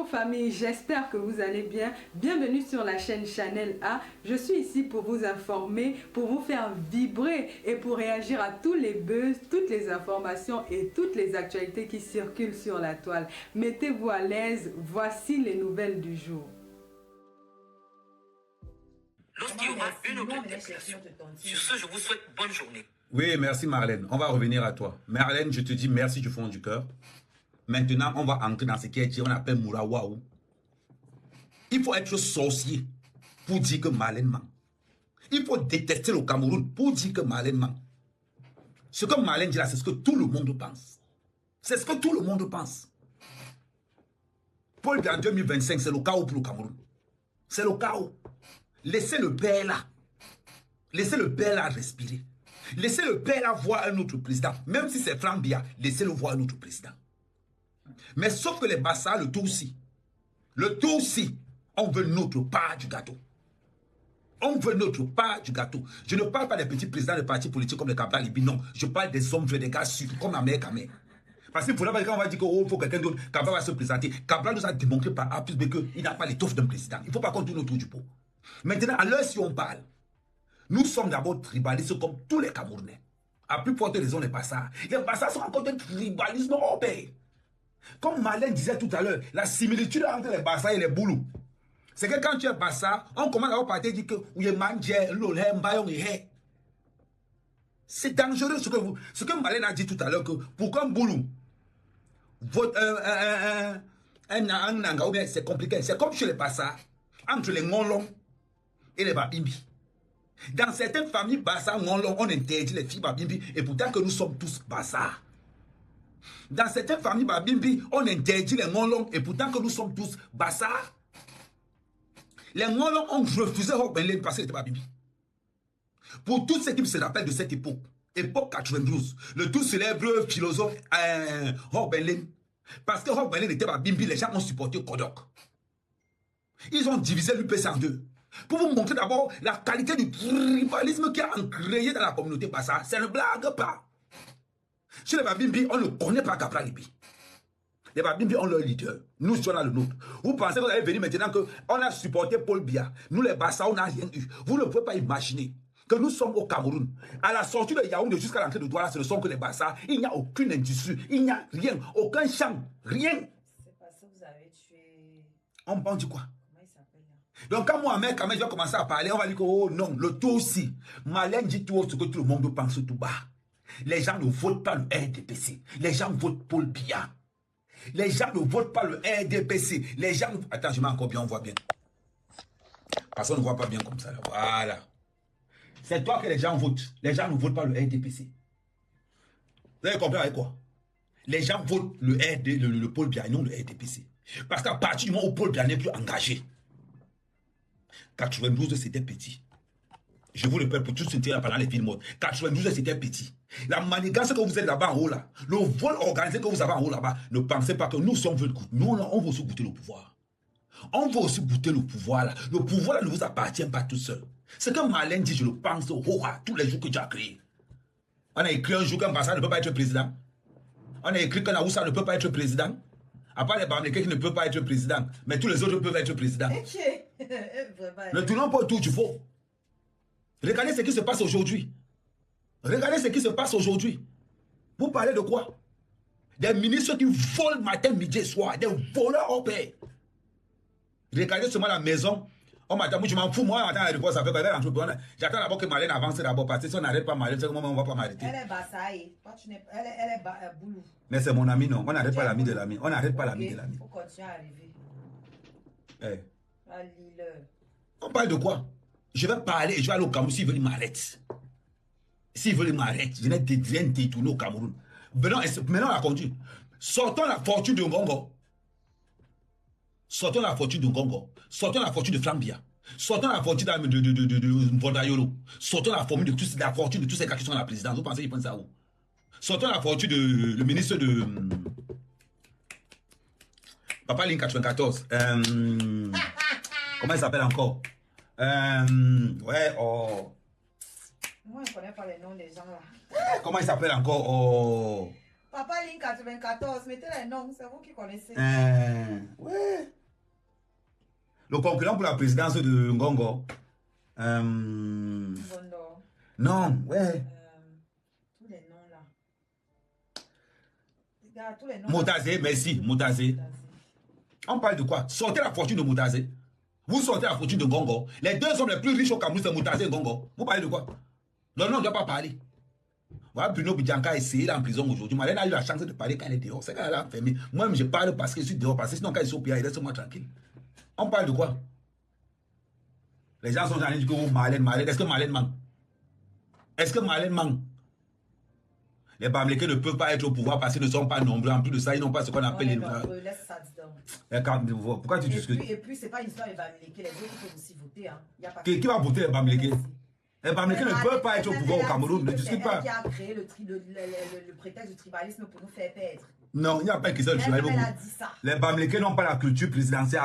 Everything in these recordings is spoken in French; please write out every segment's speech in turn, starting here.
Bonjour famille, j'espère que vous allez bien. Bienvenue sur la chaîne Channel A. Je suis ici pour vous informer, pour vous faire vibrer et pour réagir à tous les buzz, toutes les informations et toutes les actualités qui circulent sur la toile. Mettez-vous à l'aise, voici les nouvelles du jour. Lorsqu'il y aura une autre interpellation. Sur ce, je vous souhaite bonne journée. Oui, merci Marlène. On va revenir à toi. Marlène, je te dis merci du fond du cœur. Maintenant, on va entrer dans ce qui est dit, on appelle Mourawaou. Il faut être sorcier pour dire que Marlène ment. Il faut détester le Cameroun pour dire que Marlène ment. Ce que Marlène dit là, c'est ce que tout le monde pense. C'est ce que tout le monde pense. Paul Biya en 2025, c'est le chaos pour le Cameroun. C'est le chaos. Laissez le père là. Laissez le père là respirer. Laissez le père là voir un autre président. Même si c'est Franck Biya, laissez-le voir un autre président. Mais sauf que les Bassa, le tout aussi, on veut notre part du gâteau. On veut notre part du gâteau. Je ne parle pas des petits présidents de partis politiques comme les Cabral Libi, non. Je parle des hommes, des gars sûrs, comme Amer Kamé. Parce qu'il faudra pas quand on va dire qu'il faut quelqu'un d'autre, Cabral va se présenter. Cabral nous a démontré par A plus B qu'il n'a pas l'étoffe d'un président. Il ne faut pas qu'on tourne autour du pot. Maintenant, à l'heure si on parle, nous sommes d'abord tribalistes comme tous les Camerounais. À plus forte raison, les Bassa. Les Bassa sont encore un tribalisme hors pair. Comme Marlène disait tout à l'heure, la similitude entre les Bassa et les Boulous, c'est que quand tu es Bassa, on commence à partir dire que c'est dangereux ce que Marlène a dit tout à l'heure, que pour qu'un Boulou vote un Nanga, c'est compliqué. C'est comme chez les Bassa, entre les Ngolong et les Babimbi. Dans certaines familles Bassa, Ngolong, on interdit les filles Babimbi, et pourtant que nous sommes tous Bassa. Dans certaines familles Babimbi, on interdit les Ngolong, et pourtant que nous sommes tous Bassa. Les Ngolong ont refusé Hokbenlen parce qu'ils étaient Babimbi. Pour tous ceux qui se rappellent de cette époque 92, le tout célèbre philosophe Hokbenlen, parce que Hokbenlen était Babimbi, les gens ont supporté Kodok. Ils ont divisé l'UPC en deux. Pour vous montrer d'abord la qualité du tribalisme qui a ancré dans la communauté Bassa. Ça ne blague pas. Chez les Babimbi, on ne connaît pas Cabral Libi. Les Babimbi ont leur leader. Nous, on a le nôtre. Vous pensez que vous allez venir maintenant qu'on a supporté Paul Biya. Nous, les Bassa, on n'a rien eu. Vous ne pouvez pas imaginer que nous sommes au Cameroun. À la sortie de Yaoundé jusqu'à l'entrée de Douala, ce ne sont que les Bassa. Il n'y a aucune industrie. Il n'y a rien. Aucun champ. Rien. C'est parce que vous avez tué... On dit quoi? Comment il s'appelle là? Donc quand moi, mec, quand je vais commencer à parler, on va dire que oh non, le tout aussi. Marlène dit tout ce que tout le monde pense tout bas. Les gens ne votent pas le RDPC. Les gens votent Paul Biya. Les gens ne votent pas le RDPC. Les gens... Attends, je mets encore bien, on voit bien. Parce qu'on ne voit pas bien comme ça. Là. Voilà. C'est toi que les gens votent. Les gens ne votent pas le RDPC. Vous avez compris avec quoi? Les gens votent le Paul Biya et non le RDPC. Parce qu'à partir du moment où Paul Biya n'est plus engagé, 92, c'était petit. Je vous répète pour tout ce qui est pendant les films mode. 92, c'était petit. La manigance que vous êtes là-bas en haut, là, le vol organisé que vous avez en haut là-bas, ne pensez pas que nous sommes venus. Nous, on veut aussi goûter le pouvoir. On veut aussi goûter le pouvoir là. Le pouvoir là ne vous appartient pas tout seul. Ce que Marlène dit, je le pense tous les jours que tu as créé. On a écrit un jour qu'un Bassa ne peut pas être président. On a écrit qu'un Aoussa ne peut pas être président. À part les Bamlékés qui ne peuvent pas être président. Mais tous les autres peuvent être présidents. Ne tournons pas autour du faux. Regardez ce qui se passe aujourd'hui. Regardez ce qui se passe aujourd'hui. Vous parlez de quoi? Des ministres qui volent matin, midi et soir. Des voleurs au paix. Regardez seulement la maison. Oh, madame, je m'en fous. Moi, attends, ça fait quoi? J'attends d'abord que Marlène avance d'abord. Parce que si on n'arrête pas Marlène, c'est comment on ne va pas m'arrêter. Elle est Bassaï. Elle est Boulou. Mais c'est mon ami, non. On n'arrête pas l'ami de l'ami. On n'arrête pas l'ami de l'ami. Il faut continuer à arriver. Eh. Allez-le. On parle de quoi? Je vais parler et je vais aller au Cameroun s'ils veulent m'arrêter. S'ils veulent m'arrêter, je vais détourner au Cameroun. Maintenant, on a conduit. Sortons la fortune de Ngongo. Sortons la fortune de Ngongo. Sortons la fortune de Franck Biya. Sortons la fortune de Vodayolo. Sortons la fortune de tous ces gars qui sont à la présidence. Vous pensez qu'ils pensent à où? Sortons la fortune de le ministre de Papa Link 94. Comment il s'appelle encore? Ouais, Moi, je ne connais pas les noms des gens là. Comment il s'appelle encore? Papa Ligne 94, mettez les noms, c'est vous qui connaissez. Ouais. Le concurrent pour la présidence de Ngongo. Bondo. Non, ouais. Tous les noms là. Regarde, tous les noms. Motazé, merci, Motazé. On parle de quoi? Sortez la fortune de Motazé. Vous sortez la fortune de Ngongo. Les deux hommes les plus riches au Cameroun, c'est Motazé et Ngongo. Vous parlez de quoi? Non, non, on ne doit pas parler. Voilà, Bruno Bidjanka a essayé, il est en prison aujourd'hui. Marlène a eu la chance de parler quand elle est dehors. C'est quand elle a enfermé. Moi-même, je parle parce que je suis dehors. Parce que sinon, quand ils sont au pays, reste-moi tranquille. On parle de quoi? Les gens sont en train de dire que oh, Marlène. Est-ce que Marlène manque? Est-ce que Marlène manque? Les Bamileke ne peuvent pas être au pouvoir parce qu'ils ne sont pas nombreux. En plus de ça, ils n'ont pas ce qu'on appelle les... Laisse ça dedans. Pourquoi tu dis que... Et puis, c'est pas une histoire de Bamileke. Les autres peuvent aussi voter. Hein. Y a pas Qui va voter les Bamileke? Les Bamileke ne peuvent pas être au pouvoir au Cameroun. Ne discute pas. Qui a créé le prétexte du tribalisme pour nous faire perdre. Non, il n'y a pas une question de tribalisme. Elle a dit ça. Les Bamileke n'ont pas la culture présidentielle.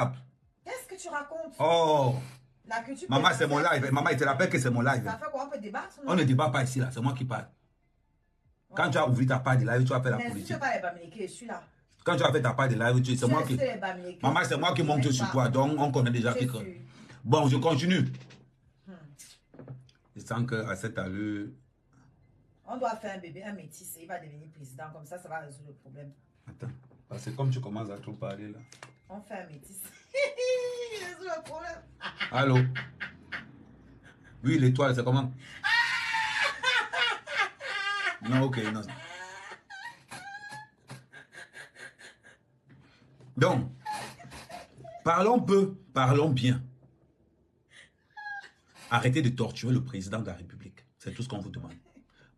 Qu'est-ce que tu racontes? Oh! La culture Maman, c'est mon live. Maman, il te rappelle que c'est mon live. Ça fait quoi? On peut débattre? On ne débat pas ici, là. C'est moi qui parle. Quand tu as ouvert ta part de live, tu as fait la politique. politique. Mais pas les Bamileke, je suis là. Quand tu as fait ta part de live, c'est moi qui... Maman, c'est moi qui monte sur toi. Donc, on connaît déjà qui... Bon, je continue. Je sens qu'à cette allure... On doit faire un bébé, un métis, et il va devenir président. Comme ça va résoudre le problème. Attends, parce que comme tu commences à trop parler, là... On fait un métis. Il résout le problème. Allô? Oui, l'étoile, c'est comment? Non, ok, non. Donc, parlons peu, parlons bien. Arrêtez de torturer le président de la République. C'est tout ce qu'on vous demande.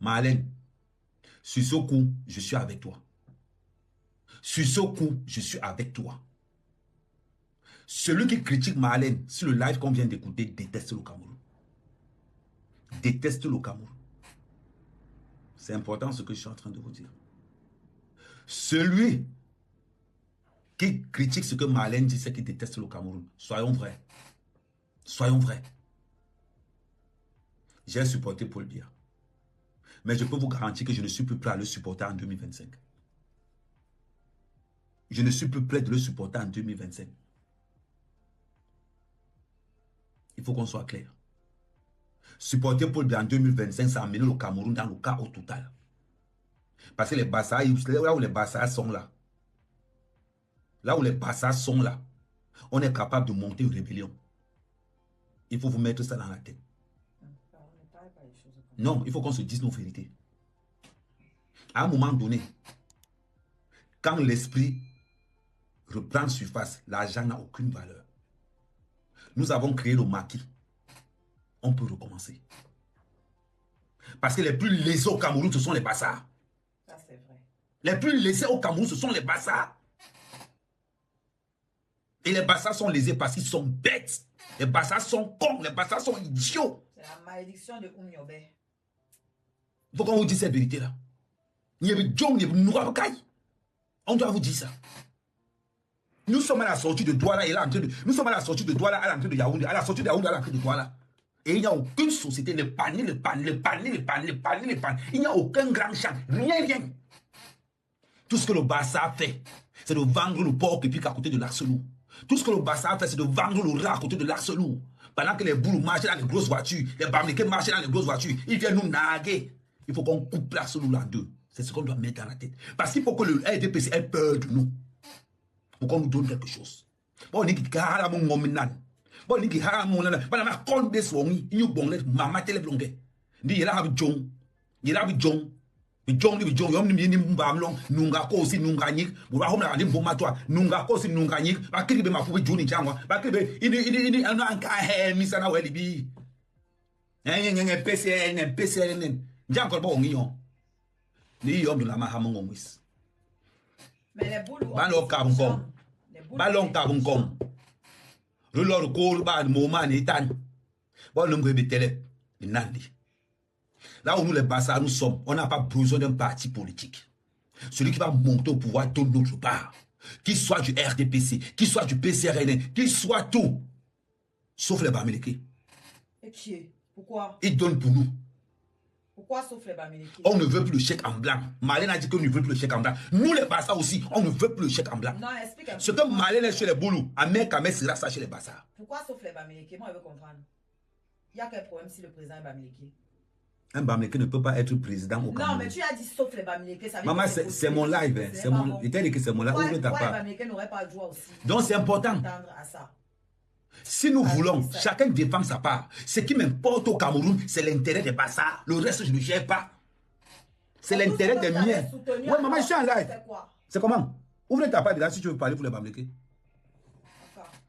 Marlène, sur ce coup, je suis avec toi. Sur ce coup, je suis avec toi. Celui qui critique Marlène sur le live qu'on vient d'écouter déteste le Cameroun. Déteste le Cameroun. C'est important ce que je suis en train de vous dire. Celui qui critique ce que Marlène dit, c'est qu'il déteste le Cameroun. Soyons vrais. Soyons vrais. J'ai supporté Paul Biya. Mais je peux vous garantir que je ne suis plus prêt à le supporter en 2025. Je ne suis plus prêt de le supporter en 2025. Il faut qu'on soit clair. Supporter Paul Biya en 2025, ça a amené le Cameroun dans le chaos total. Parce que les Bassa, là où les Bassa sont là, on est capable de monter une rébellion. Il faut vous mettre ça dans la tête. Non, il faut qu'on se dise nos vérités. À un moment donné, quand l'esprit reprend surface, l'argent n'a aucune valeur. Nous avons créé le maquis. On peut recommencer. Parce que les plus lésés au Cameroun, ce sont les Bassards. Ça, c'est vrai. Les plus lésés au Cameroun, ce sont les Bassards. Et les Bassards sont lésés parce qu'ils sont bêtes. Les Bassards sont cons. Les Bassards sont idiots. C'est la malédiction de Oumiobe. Il faut qu'on vous dise cette vérité-là. On doit vous dire ça. Nous sommes à la sortie de Douala et là, nous sommes à la sortie de Douala à l'entrée de Yaoundé, à la sortie de Yaoundé à l'entrée de Douala. Et il n'y a aucune société, les paniers. Il n'y a aucun grand champ, rien. Tout ce que le Bassa fait, c'est de vendre le porc et puis à côté de l'Arcelou. Tout ce que le Bassa fait, c'est de vendre le rat à côté de l'Arcelou. Pendant que les boulous marchent dans les grosses voitures, les Bamileke marchent dans les grosses voitures, ils viennent nous narguer. Il faut qu'on coupe l'Arcelou là en deux. C'est ce qu'on doit mettre dans la tête. Parce qu'il faut que le RDPC ait peur de nous. Pour qu'on nous donne quelque chose. Bon, on dit qu'il y a mon gominan. Bon, on dit qu'il y a mon gominan. Bon, on a compte de soigner. Il y a bon let. Maman télé blongue. Dit il y a un jong. Il y a un jong. Le jong, le jong. Yom ni mbamlong. Nunga ko si nunga nik. Boula hom la ni mboma toi. Nunga ko si nunga nik. Ba kiri ma fubi joni changwa. Ba kiri ini anu anka he misana weli bi. Ngenge PCN. J'encore pas on y on. Ni yom de la mahamon wis. Mais les boules... Ballon Kabunkom. Ballon Kabunkom. Relor Kour Ban Moman et Tan. Bon, l'homme de télé. Nandi. Là où nous les Bassards nous sommes, on n'a pas besoin d'un parti politique. Celui qui va monter au pouvoir de notre part. Qu'il soit du RDPC, qu'il soit du PCRN, qu'il soit tout. Sauf les Bamileke. Et qui est? Pourquoi? Ils donnent pour nous. Pourquoi sauf les Bamileke? On ne veut plus le chèque en blanc. Marlène a dit qu'on ne veut plus le chèque en blanc. Nous, les Bassa aussi, on ne veut plus le chèque en blanc. Non, explique un peu. Ce que Marlène est chez les Boulous, Ahmed Kamel sera ça chez les Bassa. Pourquoi sauf les Bamileke? Moi, je veux comprendre. Il y a quel problème si le président est Bamileke? Un Bamileke ne peut pas être président au Cameroun. Non, mais tu as dit sauf les Bamileke. Maman, c'est mon live. Hein. C'est mon... Je t'ai dit que c'est mon live. Ouvre ta Pourquoi les part. Bamileke n'auraient pas le droit aussi? Donc c'est important. Attendre à ça. Si nous voulons, ça. chacun défend sa part. Ce qui m'importe au Cameroun, c'est l'intérêt des Bassa. Le reste, je ne gère pas. C'est l'intérêt des miens. Ouais, maman, je suis en live. C'est comment? Ouvre ta part de là si tu veux parler pour les Bamileke.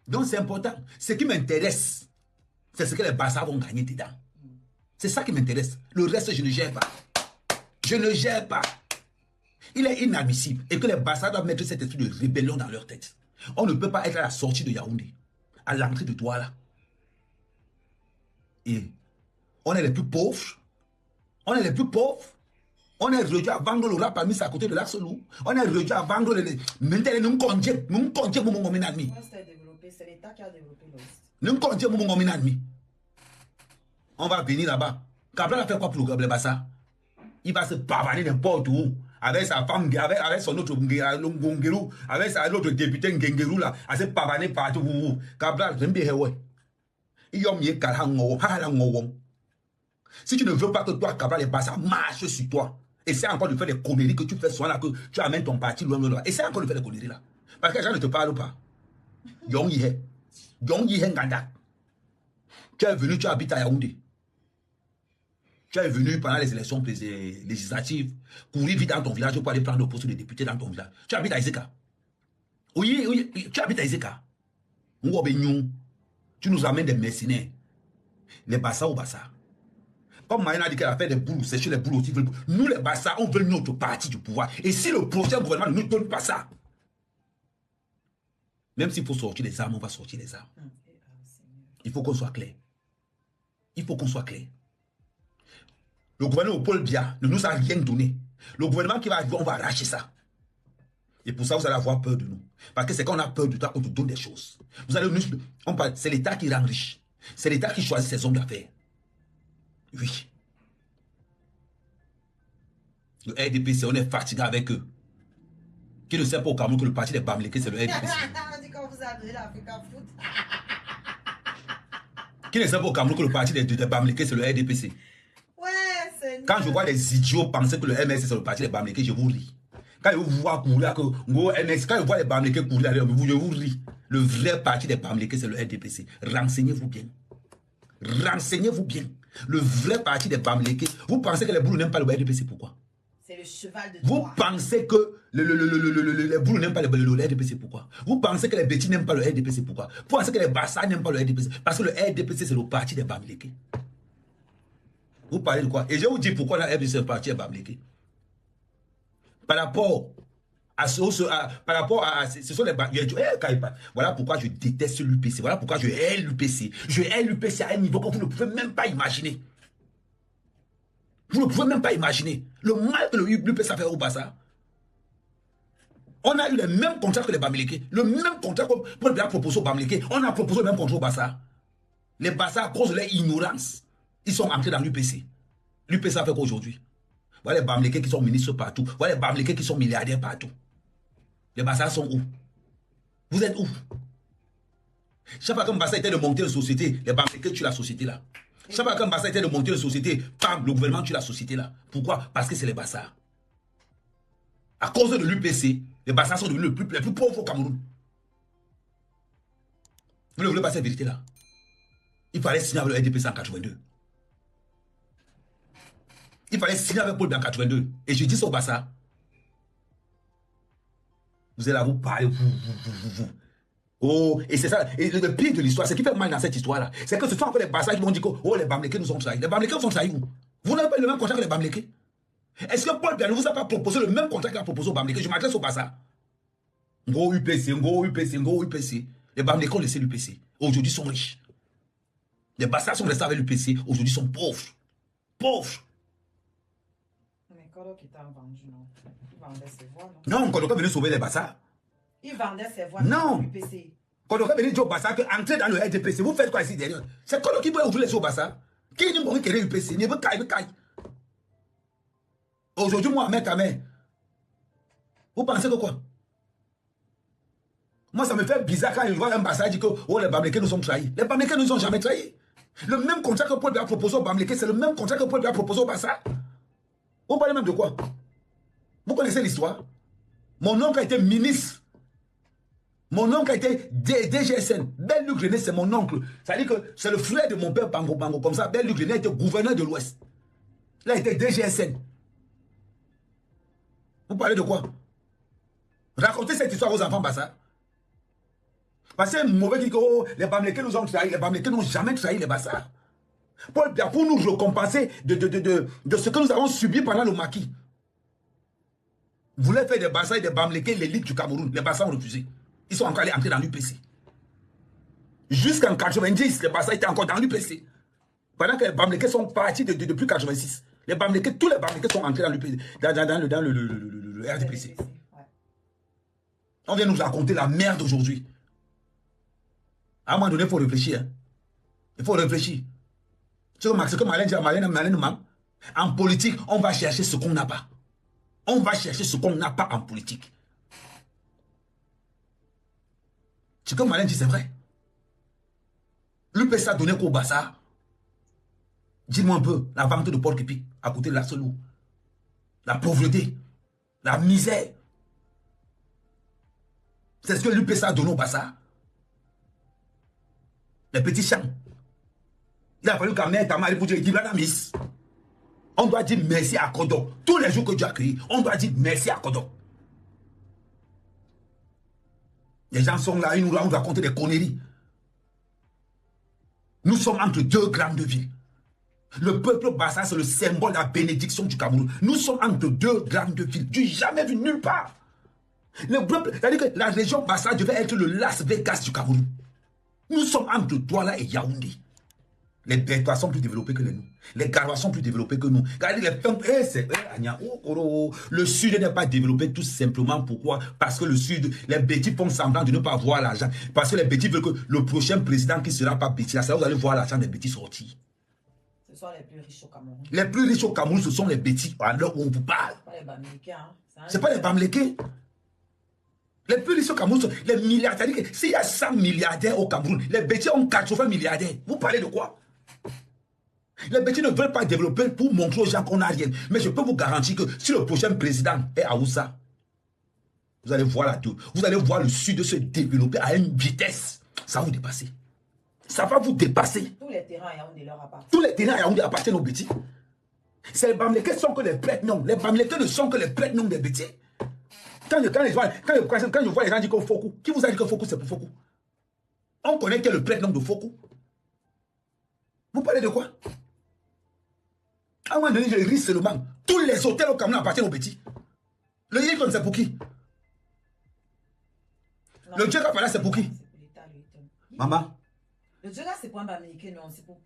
Donc c'est important. Ce qui m'intéresse, c'est ce que les Bassa vont gagner dedans. C'est ça qui m'intéresse. Le reste, je ne gère pas. Je ne gère pas. Il est inadmissible et que les Bassa doivent mettre cet esprit de rébellion dans leur tête. On ne peut pas être à la sortie de Yaoundé, à l'entrée de Douala. Et on est les plus pauvres. On est les plus pauvres. On est réduit à vendre le rap à mis à côté de l'Arcelou. On est réduit à vendre les... Maintenant, nous comptons mon ennemi. C'est l'État qui a développé l'Ouest. Nous comptons mon ennemi. On va venir là-bas. Cabral a fait quoi pour le Bassa? Il va se pavaner n'importe où. Avec sa femme, avec son autre Ngongerou, avec sa autre député Ngengerou là, à se pavaner partout. Cabral, j'aime bien, ouais. Il y a mieux qu'à si tu ne veux pas que toi, Cabral et Bassa marchent sur toi, essaie encore de faire des conneries que tu fais souvent là, que tu amènes ton parti loin de là. Essaie encore de faire des conneries là. Parce que les gens ne te parlent pas. Yong Yihe. Yong Yihe Nganda. Tu es venu, tu habites à Yaoundé. Tu es venu pendant les élections législatives, courir vite dans ton village pour aller prendre le poste de député dans ton village. Tu habites à Iseka. Oui, tu habites à Iseka. Tu nous amènes des mercenaires. Les Bassa au Bassa. Comme Marine a dit qu'elle a fait des boulots, c'est chez les boulots aussi. Nous, les Bassa, on veut notre parti du pouvoir. Et si le prochain gouvernement ne nous donne pas ça, même s'il faut sortir les armes, on va sortir les armes. Il faut qu'on soit clair. Il faut qu'on soit clair. Le gouvernement Paul Biya ne nous a rien donné. Le gouvernement qui va arriver, on va arracher ça. Et pour ça, vous allez avoir peur de nous. Parce que c'est quand on a peur de toi qu'on te donne des choses. Vous allez nous... C'est l'État qui rend riche. C'est l'État qui choisit ses hommes d'affaires. Oui. Le RDPC, on est fatigué avec eux. Qui ne sait pas au Cameroun que le parti des Bamileke, c'est le RDPC. Qui ne sait pas au Cameroun que le parti des Bamileke, c'est le RDPC. Quand je vois les idiots penser que le MS c'est le parti des Bamileke, je vous ris. Quand je vous vois courir, quand je vois les Bamileke courir, je vous ris. Le vrai parti des Bamileke, c'est le RDPC. Renseignez-vous bien. Renseignez-vous bien. Le vrai parti des Bamileke, vous pensez que les Boulous n'aiment pas le RDPC, pourquoi? C'est le cheval de Vous pensez que les Boulous n'aiment pas le RDPC, pourquoi? Vous pensez que les Bétis n'aiment pas le RDPC, pourquoi? Vous pensez que les Bassa n'aiment pas le RDPC? Parce que le RDPC, c'est le parti des Bamileke. Vous parlez de quoi? Et je vous dis pourquoi la RDPC c'est le parti des Bamileke. Par rapport à ce sont les voilà pourquoi je déteste l'UPC. Voilà pourquoi je hais l'UPC. Je hais l'UPC à un niveau que vous ne pouvez même pas imaginer. Vous ne pouvez même pas imaginer le mal que l'UPC a fait au Bassa. On a eu les mêmes contrats que les Bamileke. Le même contrat que pour bien proposer aux Bamileke. On a proposé le même contrat au Bassa. Les Bassa, à cause de leur ignorance, ils sont entrés dans l'UPC. L'UPC a fait quoi aujourd'hui? Voilà les Bamileke qui sont ministres partout. Voilà les Bamileke qui sont milliardaires partout. Les Bassa sont où? Vous êtes où? Chaque fois qu'un Bassa était de monter une société, les Bamileke tuent la société là. Chaque fois qu'un Bassa était de monter une société, bam, le gouvernement tue la société là. Pourquoi? Parce que c'est les Bassa. À cause de l'UPC, les Bassa sont devenus les plus pauvres au Cameroun. Vous ne voulez pas cette vérité là? Il fallait signer avec le RDPC en 82. Il fallait signer avec Paul Biya en 82. Et je dis ça au Bassa. Vous allez là vous parler. Vous. Oh, et c'est ça. Et le pire de l'histoire, ce qui fait mal dans cette histoire-là, c'est que ce sont encore les Bassa qui vont dire que oh, les Bamileke nous ont trahis. Les Bamileke vous ont trahi où? Vous n'avez pas eu le même contrat que les Bamileke? Est-ce que Paul Biya ne vous a pas proposé le même contrat qu'il a proposé aux Bamileke? Je m'adresse au Bassa. Ngo UPC. Les Bamileke ont laissé l'UPC. Aujourd'hui, ils sont riches. Les Bassa sont restés avec l'UPC. Aujourd'hui, ils sont pauvres. Pauvres. Mais Kodok qui t'a vendu, non? Il vendait ses voix, non? Non, Kodok est venu sauver les Bassa. Il vendait ses voix. Non. l'UPC. Kodok est venu dire au Bassa que entrer dans le RDPC, vous faites quoi ici derrière? C'est Kodok qui peut ouvrir les yeux au Bassa. Qui n'est pas qui est l'UPC? Il veut caille. Aujourd'hui, moi, mec à mec. Vous pensez que quoi? Moi, ça me fait bizarre quand je vois un passage dit que oh, les Bamileke nous ont trahis. Les Bamileke nous ont jamais trahis. Le même contrat que Paul Biya a proposé au Bamileke, c'est le même contrat que Paul Biya a proposé au Bassa. Vous parlez même de quoi? Vous connaissez l'histoire? Mon oncle a été ministre. Mon oncle a été DGSN. Bel-Luc René, c'est mon oncle. Ça veut dire que c'est le frère de mon père Bango Bango. Comme ça, Bel-Luc René a été gouverneur de l'Ouest. Il a été DGSN. Vous parlez de quoi? Racontez cette histoire aux enfants Bassa. Parce que c'est mauvais qui dit que oh, les Bamileke nous ont trahi. Les Bamileke n'ont jamais trahi les Bassa. Pour nous récompenser de ce que nous avons subi pendant le maquis. Vous voulez faire des Bassa et des Bamileke, l'élite du Cameroun. Les Bassa ont refusé. Ils sont encore allés entrer dans l'UPC. Jusqu'en 90, les Bassa étaient encore dans l'UPC. Pendant que les Bamileke sont partis depuis 86. Les Bamileke, tous les Bamileke sont entrés dans l'UPC, dans le RDPC. On vient nous raconter la merde aujourd'hui. À un moment donné, il faut réfléchir. Hein. Il faut réfléchir. Tu vois, ce que Malène dit à Malène, en politique, on va chercher ce qu'on n'a pas. On va chercher ce qu'on n'a pas en politique. Ce que Malène dit, c'est vrai. L'UPC a donné qu'au Bassa. Dis-moi un peu, la vente de porc-épic à côté de la Solou. La pauvreté, la misère. C'est ce que l'UPC a donné au Bassa. Les petits champs. Il a fallu qu'un mère Tamari pour dire Miss. On doit dire merci à Kodo. Tous les jours que Dieu a créé, on doit dire merci à Kodo. Les gens sont là, ils nous racontent des conneries. Nous sommes entre deux grandes villes. Le peuple Bassa, c'est le symbole de la bénédiction du Cameroun. Nous sommes entre deux grandes villes. Tu n'as jamais vu nulle part. C'est-à-dire que la région Bassa devait être le Las Vegas du Cameroun. Nous sommes entre Douala et Yaoundé. Les Bétois sont plus développés que nous. Les Garois sont plus développés que nous. Regardez le Sud n'est pas développé tout simplement. Pourquoi? Parce que le Sud, les bêtis font semblant de ne pas voir l'argent. Parce que les bêtis veulent que le prochain président qui ne sera pas bêtis, là, vous allez voir l'argent des bêtis sortir. Ce sont les plus riches au Cameroun. Les plus riches au Cameroun, ce sont les bêtis. Alors on vous parle. Ce pas les Bamileke, hein. C'est pas les Bamileke. Les plus riches au Cameroun sont les milliardaires. S'il y a 100 milliardaires au Cameroun, les bêtis ont 80 milliardaires. Vous parlez de quoi? Les bêtis ne veulent pas développer pour montrer aux gens qu'on n'a rien. Mais je peux vous garantir que si le prochain président est à Oussa, vous allez voir vous allez voir le Sud se développer à une vitesse. Ça va vous dépasser. Ça va vous dépasser. Tous les terrains à Yaoundé leur appartiennent. Tous les terrains à Yaoundé appartiennent aux bêtis. C'est les Bamileke sont que les prêtres non. Les Bamileke ne sont que les prêtres non des bêtis. Quand je vois les gens dire que Fokou, qui vous a dit que Fokou c'est pour Fokou? On connaît quel est le prêtre nom de Fokou. Vous parlez de quoi? À un moment donné, je ris seulement. Tous les hôtels au Cameroun appartiennent aux petits. Le Hilton, c'est pour qui? Non, le Djega Palace, c'est pour qui? Maman. Le Djega, c'est pour un Bamileke, non. C'est pour.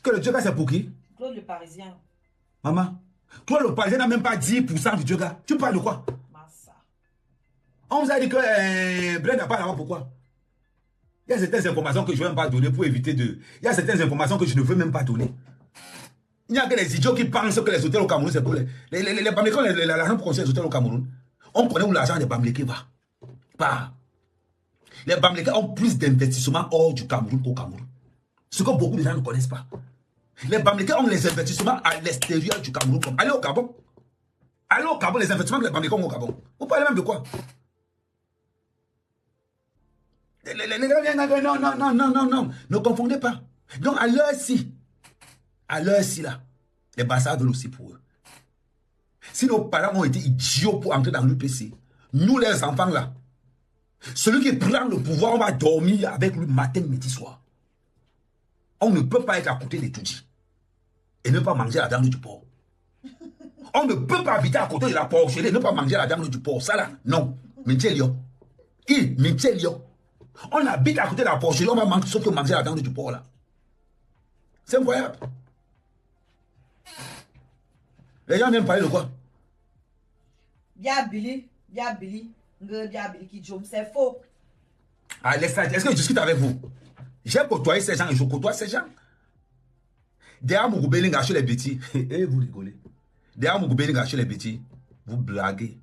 Que le Djega, c'est pour qui? Claude le Parisien. Maman. Claude le Parisien n'a même pas 10% du Djega. Tu parles de quoi? Massa. On vous a dit que Blaise n'a pas là-bas, pourquoi? Il y a certaines informations que je ne veux même pas donner pour éviter de... Il y a certaines informations que je ne veux même pas donner. Il n'y a que les idiots qui pensent que les hôtels au Cameroun, c'est pour les Bamileke, l'argent pour construire les hôtels au Cameroun. On connaît où l'argent des Bamileke va. Pas. Les Bamileke ont plus d'investissements hors du Cameroun qu'au Cameroun. Ce que beaucoup de gens ne connaissent pas. Les Bamileke ont les investissements à l'extérieur du Cameroun. Allez au Gabon. Allez au Gabon, les investissements que les Bamileke ont au Gabon. Vous parlez même de quoi? Non, ne confondez pas. Donc à l'heure-ci, là, les Bassa veulent aussi pour eux. Si nos parents ont été idiots pour entrer dans l'UPC, nous les enfants là, celui qui prend le pouvoir, on va dormir avec lui matin, midi, soir. On ne peut pas être à côté des Toudis et ne pas manger la viande du porc. On ne peut pas habiter à côté de la porcherie et ne pas manger la viande du porc. Ça là, non. On habite à côté de la porcherie, on va manger, sauf que manger la viande du porc là. C'est incroyable. Les gens viennent parler de quoi? Biabili, qui jom, c'est faux. Ah, est-ce que je discute avec vous? J'ai côtoyé ces gens et je côtoie ces gens. Derrière Mougoubeling, chez les bêtis. Et vous rigolez. Derrière Mougoubeling, chez les bêtis. Vous blaguez.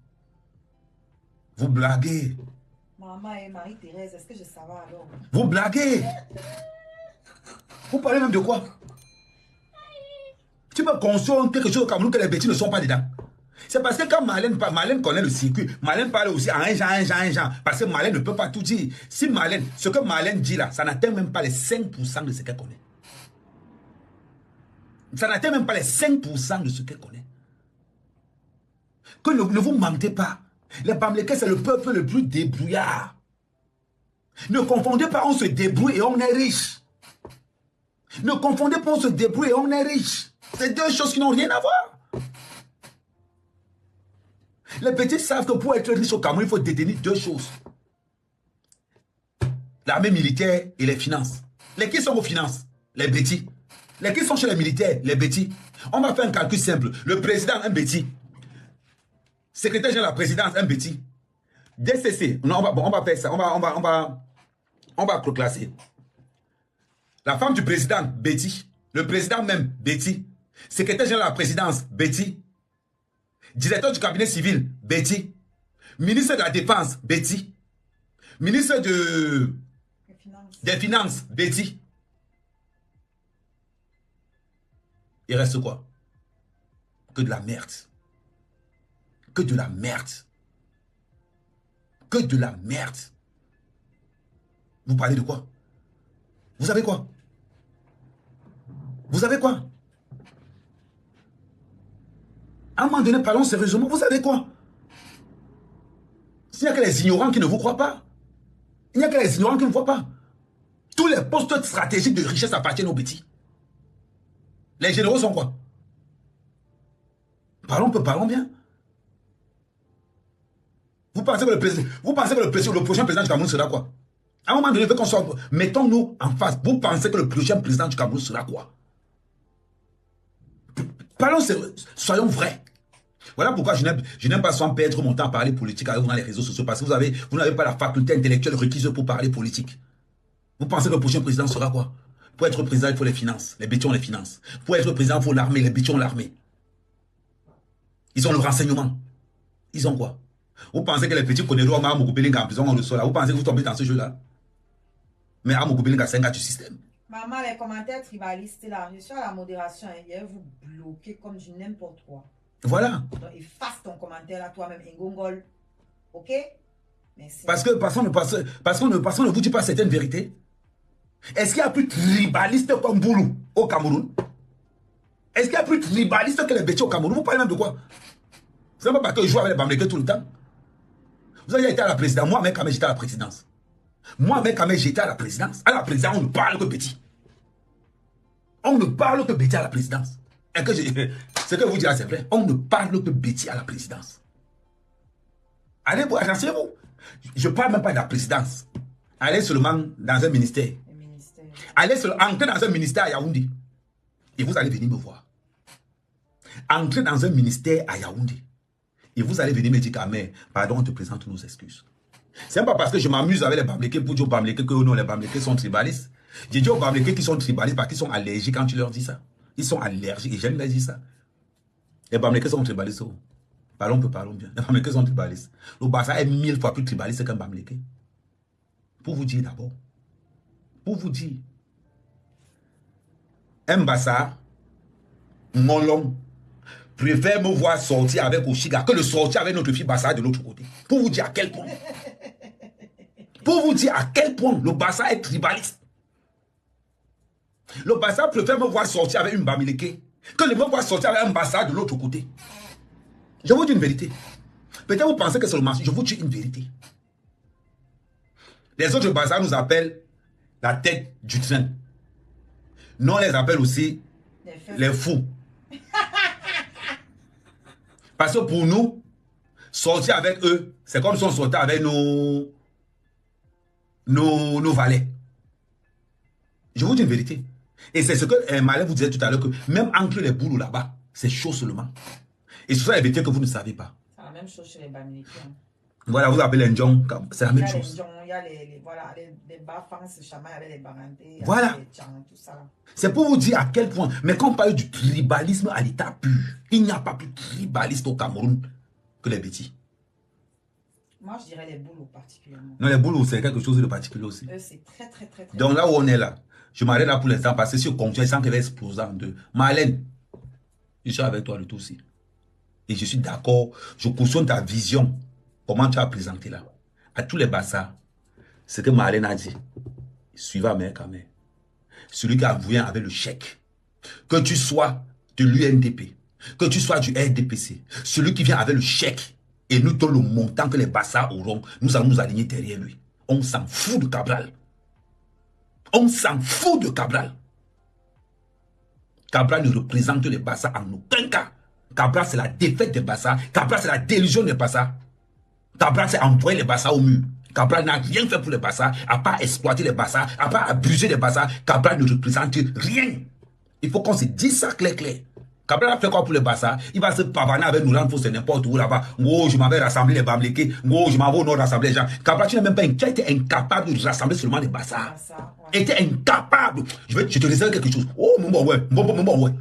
Vous blaguez. Maman et Marie-Thérèse, est-ce que je savais alors? Vous blaguez. Vous parlez même de quoi? Tu peux construire quelque chose au Cameroun que les bêtis ne sont pas dedans. C'est parce que quand Marlène connaît le circuit, Marlène parle aussi à un genre, parce que Marlène ne peut pas tout dire. Si Marlène, ce que Marlène dit là, ça n'atteint même pas les 5% de ce qu'elle connaît. Ça n'atteint même pas les 5% de ce qu'elle connaît. Que ne vous mentez pas. Les Bamileke, c'est le peuple le plus débrouillard. Ne confondez pas, on se débrouille et on est riche. Ne confondez pas, on se débrouille et on est riche. C'est deux choses qui n'ont rien à voir. Les petits savent que pour être riche au Cameroun, il faut détenir deux choses. L'armée militaire et les finances. Les qui sont aux finances? Les bêtis. Les qui sont chez les militaires? Les bêtis. On va faire un calcul simple. Le président, un bêtis. Secrétaire général de la présidence, un bêtis. DCC, non, on va faire ça. On va classer. La femme du président, bêtis. Le président même, bêtis. Secrétaire général de la présidence, bêtis. Directeur du cabinet civil, bêtis. Ministre de la Défense, bêtis. Ministre des Finances, bêtis. Il reste quoi? Que de la merde. Que de la merde. Que de la merde. Vous parlez de quoi? Vous avez quoi? Vous avez quoi? À un moment donné, parlons sérieusement. Vous savez quoi? Il n'y a que les ignorants qui ne vous croient pas. Il n'y a que les ignorants qui ne voient pas. Tous les postes stratégiques de richesse appartiennent aux petits. Les généraux sont quoi? Parlons bien. Vous pensez que le prochain président du Cameroun sera quoi? À un moment donné, qu'on soit... Mettons-nous en face. Vous pensez que le prochain président du Cameroun sera quoi? Parlons sérieux. Soyons vrais. Voilà pourquoi je n'aime pas sans perdre mon temps à parler politique avec vous dans les réseaux sociaux, parce que vous n'avez pas la faculté intellectuelle requise pour parler politique. Vous pensez que le prochain président sera quoi? Pour être président, il faut les finances. Les bêtis ont les finances. Pour être président, il faut l'armée. Les bêtis ont l'armée. Ils ont le renseignement. Ils ont quoi? Vous pensez que les petits connaissent Amougoubeling en prison, on le sort là. Vous pensez que vous tombez dans ce jeu-là? Mais Amougoubeling a 5 gars du système. Maman, les commentaires tribalistes là, je suis à la modération, hein, ils vous bloquer comme du n'importe quoi. Voilà. Donc, efface ton commentaire là, toi-même, Ngongol. Ok? Merci. Parce qu'on ne vous dit pas certaines vérités. Est-ce qu'il y a plus tribaliste comme Boulou au Cameroun? Est-ce qu'il y a plus tribaliste que les bêtis au Cameroun? Vous parlez même de quoi? C'est pas parce que je joue avec les Bamileke tout le temps. Vous avez été à la présidence. Moi, mec, j'étais à la présidence. Moi, mec, j'étais à la présidence. À la présidence, on ne parle que petit. On ne parle que petit à la présidence. Et que ce que vous dites là, c'est vrai. On ne parle que petit à la présidence. Allez, vous renseignez-vous. Je ne parle même pas de la présidence. Allez seulement dans un ministère. Allez seulement entrer dans un ministère à Yaoundé. Et vous allez venir me voir. Entrez dans un ministère à Yaoundé. Et vous allez venir me dire qu'à mais, pardon, on te présente nos excuses. C'est pas parce que je m'amuse avec les Bamileke pour dire aux Bamileke que non, les Bamileke sont tribalistes. J'ai dit aux Bamileke qui sont tribalistes parce qu'ils sont allergiques quand tu leur dis ça. Ils sont allergiques et j'aime leur dire ça. Les Bamileke sont tribalistes. Oh. Parlons bien. Les Bamileke sont tribalistes. Le Bassa est 1000 fois plus tribaliste qu'un Bamileke. Pour vous dire d'abord. Pour vous dire. Un Bassa, Molon, préfère me voir sortir avec Oshiga que de sortir avec notre fille Bassa de l'autre côté. Pour vous dire à quel point. Pour vous dire à quel point le Bassa est tribaliste. Le Bassa préfère me voir sortir avec une Bamileke que de me voir sortir avec un Bassa de l'autre côté. Je vous dis une vérité. Peut-être vous pensez que c'est le mensonge. Je vous dis une vérité. Les autres Bassa nous appellent la tête du train. Nous on les appelle aussi les fous. Parce que pour nous, sortir avec eux, c'est comme si on sortait avec nos valets. Je vous dis une vérité. Et c'est ce que Malé vous disait tout à l'heure, que même entre les boulots là-bas, c'est chaud seulement. Et ce sont les vérités que vous ne savez pas. C'est la même chose chez les Bamileke. Voilà, vous appelez les Ndjong, c'est la même chose. Il il y a voilà, les bas-fans se chamaillent avec les barantés. Voilà. Tout ça. C'est pour vous dire à quel point. Mais quand on parle du tribalisme à l'état pur, il n'y a pas plus tribaliste au Cameroun que les bêtis. Moi, je dirais les boulots particulièrement. Non, les boulots, c'est quelque chose de particulier aussi. C'est très, très, très, très. Donc là où on est là, je m'arrête là pour l'instant parce que si on continue, ça va exploser en deux. Marlène, je suis avec toi le tout aussi. Et je suis d'accord, je cautionne ta vision, comment tu as présenté là. À tous les bassards, ce que Marlène a dit, suivez à quand même. Celui qui a venu avec le chèque, que tu sois de l'UNDP, que tu sois du RDPC, celui qui vient avec le chèque et nous donne le montant que les bassards auront, nous allons nous aligner derrière lui. On s'en fout de Cabral. On s'en fout de Cabral. Cabral ne représente les bassards en aucun cas. Cabral, c'est la défaite des bassards. Cabral, c'est la délusion des bassards. Cabral, c'est envoyer les bassards au mur. Cabral n'a rien fait pour les bassards, à part exploiter les bassards, à part abuser les bassards. Cabral ne représente rien. Il faut qu'on se dise ça clair. Cabral a fait quoi pour les bassards? Il va se pavaner avec nous, là, c'est n'importe où là-bas. Oh, je m'avais rassemblé les Bamlékés. Oh, je m'en vais au nord rassembler les gens. Cabral, tu n'es même pas tu as été incapable de rassembler seulement les bassards. Tu étais incapable. Je te réserve quelque chose. Oh, mon bon, ouais.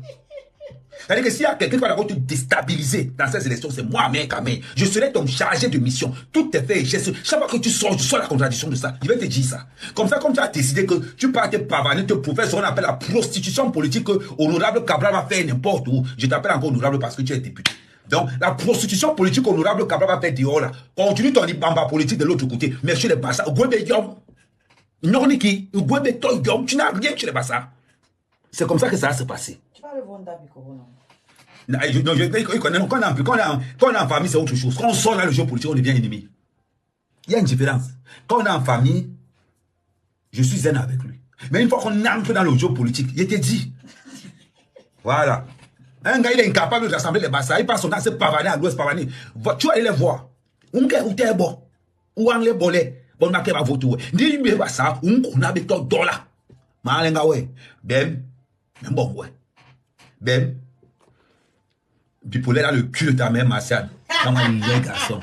C'est-à-dire que s'il y a quelqu'un qui va te déstabiliser dans ces élections, c'est moi, mec, Kamé. Je serai ton chargé de mission. Tout est fait et gestes. Chaque fois que tu sors, je sors la contradiction de ça. Je vais te dire ça. Comme ça, comme tu as décidé que tu pars te pavaner, te prouver ce qu'on appelle la prostitution politique, que honorable Cabral va faire n'importe où. Je t'appelle encore honorable parce que tu es député. Donc, la prostitution politique honorable Cabral va faire dehors là. Continue ton ibamba politique de l'autre côté. Mais chez les bassards, non, Niki, tu n'as rien chez les bassards. C'est comme ça que ça va se passer. Tu vas le vendre à Bicoro, non? Quand on est en famille, c'est autre chose. Quand on sort dans le jeu politique, on devient ennemi. Il y a une différence. Quand on est en famille, je suis zen avec lui. Mais une fois qu'on entre dans le jeu politique, il était dit. Voilà. Un gars, il est incapable de rassembler les bassards. Il passe son temps à se pavaner à l'ouest, pavaner. Tu vas aller les voir. On est où t'es bon. Où on les bolets. Bon, on va voter. Ni lui, ça, on a avec ton dollar. Malenga, ouais. Ben. Mais bon, ouais. Ben. Bipolaire a le cul de ta mère, Martial. Comment il est, garçon.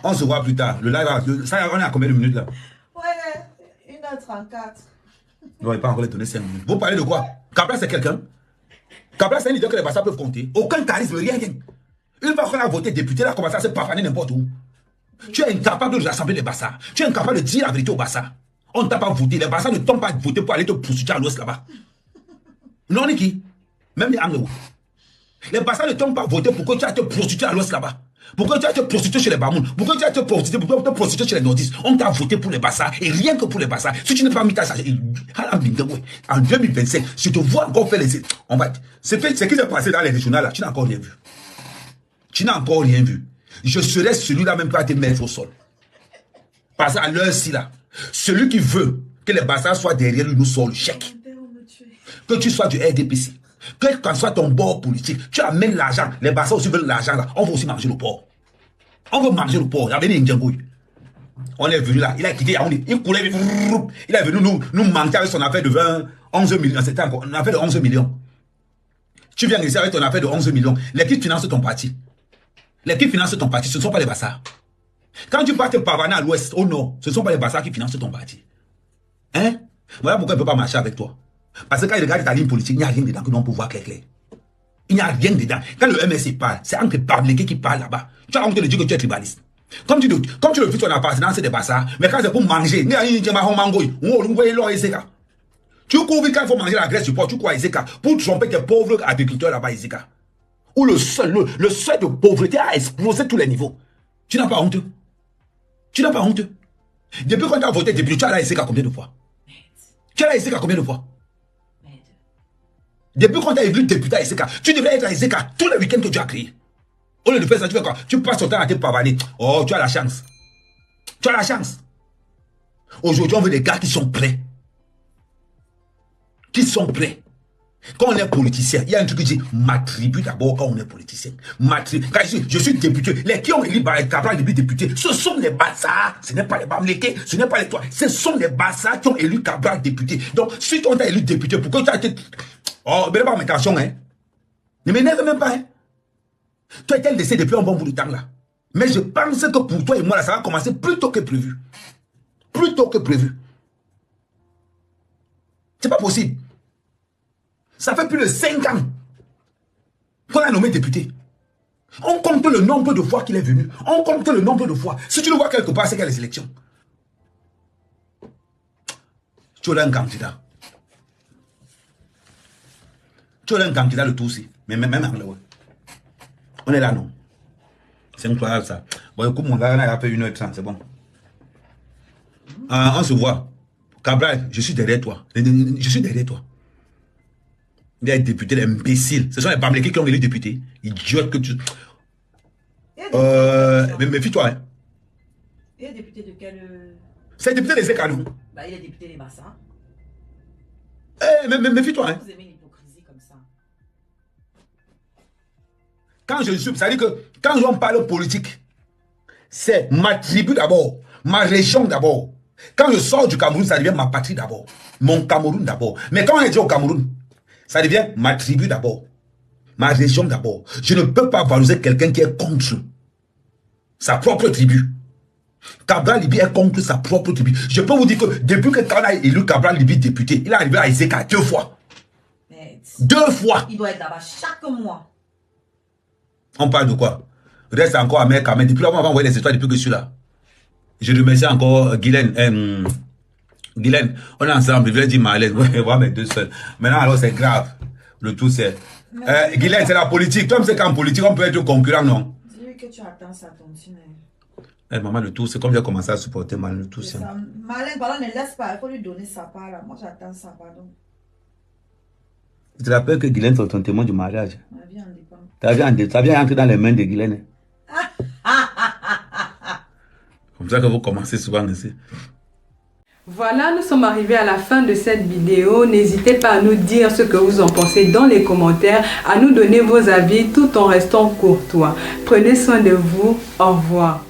On se voit plus tard. Le live, ça, on est à combien de minutes là? Ouais, 1h34. Non, il pas encore les donner 5 minutes. Vous parlez de quoi? Cabral, c'est quelqu'un? Cabral, c'est un leader que les bassards peuvent compter. Aucun charisme, rien. Une fois qu'on a voté député, là, commence à se pavaner n'importe où. Tu es incapable de rassembler les bassards. Tu es incapable de dire la vérité aux bassards. On ne t'a pas voté. Les bassards ne t'ont pas voté pour aller te prostituer à l'ouest là-bas. Non, Niki. Même les Anglo. Les bassards ne t'ont pas voté pour que tu ailles te prostituer à l'ouest là-bas. Pour que tu ailles te prostituer chez les Bamoun. Pour que tu ailles te prostituer chez les Nordistes. On t'a voté pour les bassards. Et rien que pour les bassards. Si tu n'es pas mis ta charge. En 2025, je te vois encore faire les. On va. Ce qui s'est passé dans les régionales là, tu n'as encore rien vu. Tu n'as encore rien vu. Je serai celui-là même pas à te mettre au sol. Parce qu'à l'heure-ci là, celui qui veut que les bassards soient derrière lui nous sort le chèque. Que tu sois du RDPC. Que quand soit ton bord politique, tu amènes l'argent. Les bassards aussi veulent l'argent là. On veut aussi manger le porc. On veut manger le porc. Il y avait des Ndjangouilles. On est venu là. Il a quitté Yaoundé. Il coulait. Il est venu nous manquer avec son affaire de 11 millions. C'était encore une affaire de 11 millions. Tu viens ici avec ton affaire de 11 millions. Les qui financent ton parti. Les qui financent ton parti, ce ne sont pas les bassards. Quand tu pars te pavaner à l'ouest, au nord, ce ne sont pas les bassards qui financent ton parti. Hein? Voilà pourquoi il ne peut pas marcher avec toi. Parce que quand il regarde ta ligne politique, il n'y a rien dedans que l'on peut voir clair. Il n'y a rien dedans. Quand le MSC parle, c'est entre Bamlékés qui parle là-bas. Tu as honte de dire que tu es tribaliste. Comme tu le fais ton appartenance des bassards, mais quand c'est pour manger, tu couvres quand il faut manger la graisse du porc, tu crois Iseka, pour tromper tes pauvres agriculteurs là-bas, Iseka. Où le seuil de pauvreté a explosé tous les niveaux. Tu n'as pas honte. Tu n'as pas honte. Depuis quand tu as voté député, tu as la Iseka combien de fois? Tu as la Iseka combien de fois? Depuis quand tu as élu député à Iseka, tu devrais être à Iseka tous les week-ends que tu as créé. Au lieu de faire ça, tu fais quoi? Tu passes ton temps à te pavaner. Oh, tu as la chance. Tu as la chance. Aujourd'hui, on veut des gars qui sont prêts. Qui sont prêts. Quand on est politicien, il y a un truc qui dit ma tribu d'abord quand on est politicien. Ma tribu. Quand je suis député, les qui ont élu Cabral député, ce sont les bassards. Ce n'est pas les Bamlékés, ce n'est pas les toi. Ce sont les bassards qui ont élu Cabral député. Donc, si on t'a élu député, pourquoi tu as été. Oh, mais pas mes questions, hein. Ne m'énerve même pas, hein. Toi, tu as décédé depuis un bon bout de temps, là. Mais je pense que pour toi et moi, là, ça va commencer plus tôt que prévu. plus tôt que prévu. C'est pas possible. Ça fait plus de 5 ans qu'on a nommé député. On compte le nombre de fois qu'il est venu. On compte le nombre de fois. Si tu le vois quelque part, c'est qu'il y a les élections. Tu as un candidat. Tu as un candidat le tout aussi. Mais même anglais, ouais. On est là, non? C'est incroyable ça. Bon, écoute, mon gars, on a fait 1h30, c'est bon. On se voit. Cabral, je suis derrière toi. Je suis derrière toi. Les députés, les imbéciles. Ce sont les Bamlékis qui ont élu député. Idiote que tu... Mais méfie-toi. Hein. Il est député de quel... C'est le député des Zekanou. Bah, il est député des Bassins. Mais méfie-toi. Hein. Vous aimez l'hypocrisie comme ça. Quand je suis... Ça veut dire que quand on parle politique, c'est ma tribu d'abord, ma région d'abord. Quand je sors du Cameroun, ça devient ma patrie d'abord. Mon Cameroun d'abord. Mais quand on est déjà au Cameroun, ça devient ma tribu d'abord. Ma région d'abord. Je ne peux pas valoriser quelqu'un qui est contre sa propre tribu. Cabral Libi est contre sa propre tribu. Je peux vous dire que depuis que quand on a élu Cabral Libi député, il est arrivé à Ezeka 2 fois. Mais 2 fois. il doit être là-bas chaque mois. On parle de quoi? Reste encore à Merka. Mais depuis là, on va envoyer les histoires depuis que je suis là. Je remercie encore Guylaine. Guylaine, on est ensemble. Je vais dire Marlène. Ouais, voir mes 2 seuls. Maintenant, alors, c'est grave. Le tout, c'est... Guylaine, c'est la politique. Toi, c'est qu'en politique, on peut être concurrent, non? Dis-lui que tu attends ça, ton chien. Maman, le tout, c'est comme j'ai commencé à supporter Marlène. Le tout, c'est... Marlène, pardon, ne laisse pas. Il faut lui donner sa part, là. Moi, j'attends ça, pardon. Je te rappelle que Guylaine, c'est ton témoin du mariage. Ma vie en dépend. Ça vient entrer dans les mains de Guylaine. Comme ça que vous commencez souvent ici. Voilà, nous sommes arrivés à la fin de cette vidéo. N'hésitez pas à nous dire ce que vous en pensez dans les commentaires, à nous donner vos avis tout en restant courtois. Prenez soin de vous. Au revoir.